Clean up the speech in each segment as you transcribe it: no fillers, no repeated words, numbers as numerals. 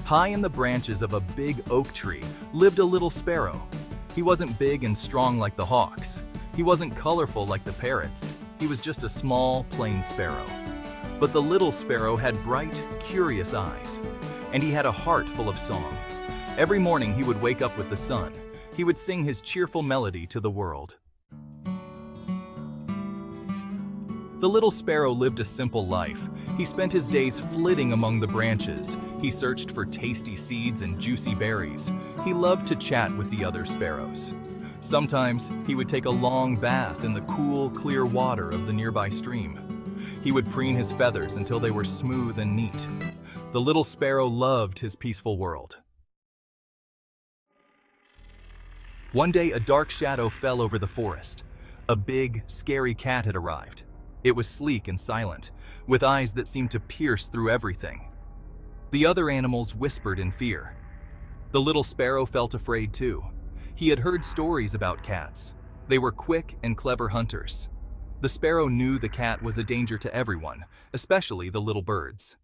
High in the branches of a big oak tree lived a little sparrow. He wasn't big and strong like the hawks. He wasn't colorful like the parrots. He was just a small, plain sparrow. But the little sparrow had bright, curious eyes, and he had a heart full of song. Every morning he would wake up with the sun. He would sing his cheerful melody to the world. The little sparrow lived a simple life. He spent his days flitting among the branches. He searched for tasty seeds and juicy berries. He loved to chat with the other sparrows. Sometimes he would take a long bath in the cool, clear water of the nearby stream. He would preen his feathers until they were smooth and neat. The little sparrow loved his peaceful world. One day, a dark shadow fell over the forest. A big, scary cat had arrived. It was sleek and silent, with eyes that seemed to pierce through everything. The other animals whispered in fear. The little sparrow felt afraid too. He had heard stories about cats. They were quick and clever hunters. The sparrow knew the cat was a danger to everyone, especially the little birds.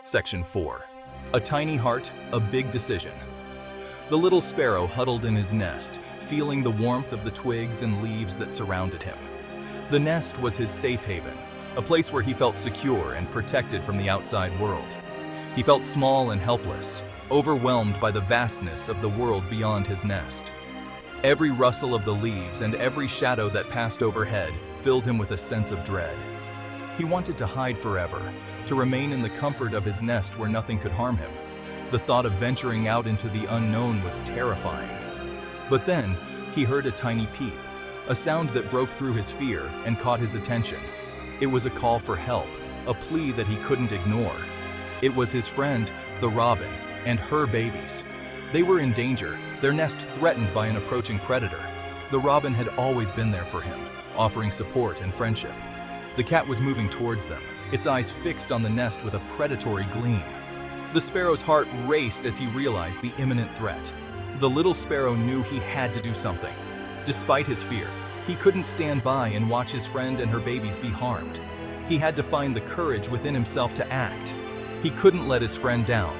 Section 4. A tiny heart, a big decision. The little sparrow huddled in his nest, feeling the warmth of the twigs and leaves that surrounded him. The nest was his safe haven, a place where he felt secure and protected from the outside world. He felt small and helpless, overwhelmed by the vastness of the world beyond his nest. Every rustle of the leaves and every shadow that passed overhead filled him with a sense of dread. He wanted to hide forever, to remain in the comfort of his nest where nothing could harm him. The thought of venturing out into the unknown was terrifying. But then, he heard a tiny peep, a sound that broke through his fear and caught his attention. It was a call for help, a plea that he couldn't ignore. It was his friend, the robin, and her babies. They were in danger, their nest threatened by an approaching predator. The robin had always been there for him, offering support and friendship. The cat was moving towards them, its eyes fixed on the nest with a predatory gleam. The sparrow's heart raced as he realized the imminent threat. The little sparrow knew he had to do something. Despite his fear, he couldn't stand by and watch his friend and her babies be harmed. He had to find the courage within himself to act. He couldn't let his friend down.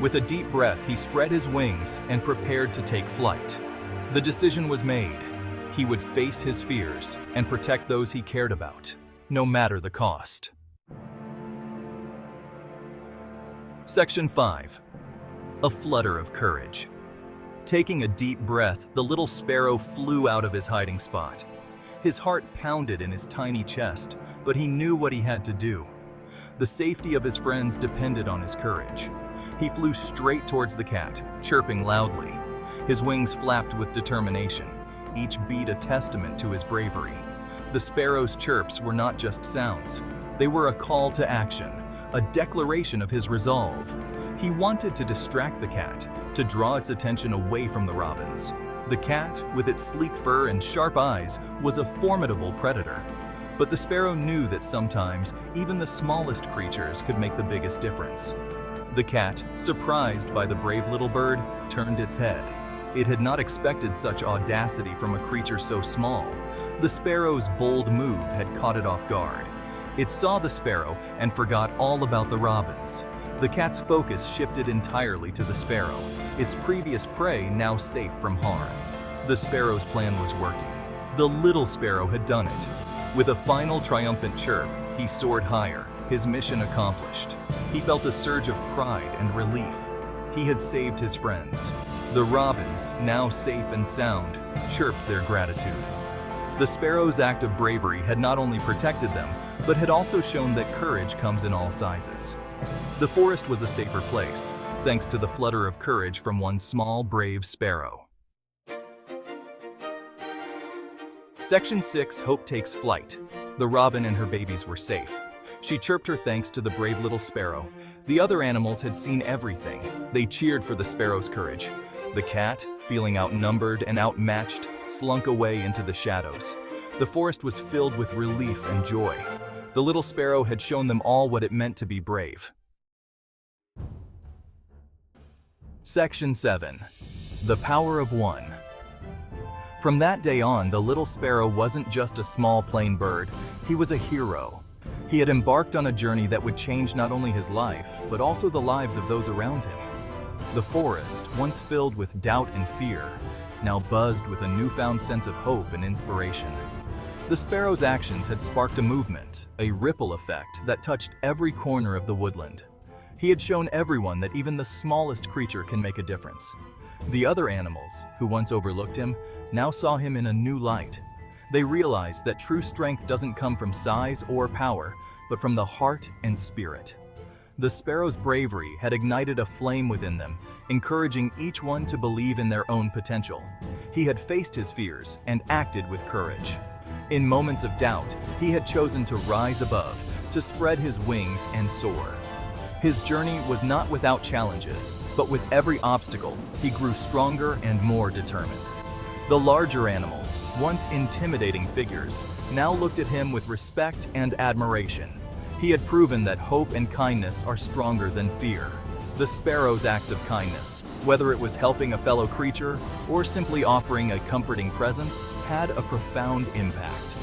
With a deep breath, he spread his wings and prepared to take flight. The decision was made. He would face his fears and protect those he cared about, no matter the cost. Section 5. A flutter of courage. Taking a deep breath, the little sparrow flew out of his hiding spot. His heart pounded in his tiny chest, but he knew what he had to do. The safety of his friends depended on his courage. He flew straight towards the cat, chirping loudly. His wings flapped with determination, each beat a testament to his bravery. The sparrow's chirps were not just sounds. They were a call to action, a declaration of his resolve. He wanted to distract the cat, to draw its attention away from the robins. The cat, with its sleek fur and sharp eyes, was a formidable predator. But the sparrow knew that sometimes even the smallest creatures could make the biggest difference. The cat, surprised by the brave little bird, turned its head. It had not expected such audacity from a creature so small. The sparrow's bold move had caught it off guard. It saw the sparrow and forgot all about the robins. The cat's focus shifted entirely to the sparrow, its previous prey now safe from harm. The sparrow's plan was working. The little sparrow had done it. With a final triumphant chirp, he soared higher, his mission accomplished. He felt a surge of pride and relief. He had saved his friends. The robins, now safe and sound, chirped their gratitude. The sparrow's act of bravery had not only protected them, but had also shown that courage comes in all sizes. The forest was a safer place, thanks to the flutter of courage from one small, brave sparrow. Section 6. Hope takes flight. The robin and her babies were safe. She chirped her thanks to the brave little sparrow. The other animals had seen everything. They cheered for the sparrow's courage. The cat, feeling outnumbered and outmatched, slunk away into the shadows. The forest was filled with relief and joy. The little sparrow had shown them all what it meant to be brave. Section 7. The Power of One. From that day on, the little sparrow wasn't just a small plain bird, he was a hero. He had embarked on a journey that would change not only his life, but also the lives of those around him. The forest, once filled with doubt and fear, now buzzed with a newfound sense of hope and inspiration. The sparrow's actions had sparked a movement, a ripple effect that touched every corner of the woodland. He had shown everyone that even the smallest creature can make a difference. The other animals, who once overlooked him, now saw him in a new light. They realized that true strength doesn't come from size or power, but from the heart and spirit. The sparrow's bravery had ignited a flame within them, encouraging each one to believe in their own potential. He had faced his fears and acted with courage. In moments of doubt, he had chosen to rise above, to spread his wings and soar. His journey was not without challenges, but with every obstacle, he grew stronger and more determined. The larger animals, once intimidating figures, now looked at him with respect and admiration. He had proven that hope and kindness are stronger than fear. The sparrow's acts of kindness, whether it was helping a fellow creature or simply offering a comforting presence, had a profound impact.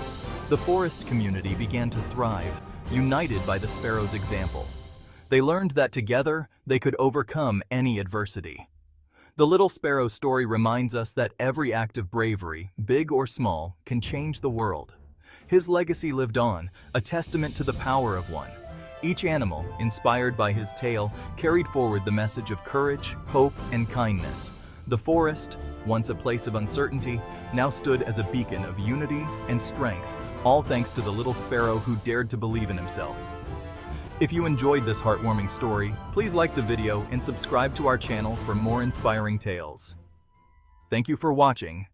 The forest community began to thrive, united by the sparrow's example. They learned that together, they could overcome any adversity. The little sparrow story reminds us that every act of bravery, big or small, can change the world. His legacy lived on, a testament to the power of one. Each animal, inspired by his tale, carried forward the message of courage, hope, and kindness. The forest, once a place of uncertainty, now stood as a beacon of unity and strength, all thanks to the little sparrow who dared to believe in himself. If you enjoyed this heartwarming story, please like the video and subscribe to our channel for more inspiring tales. Thank you for watching,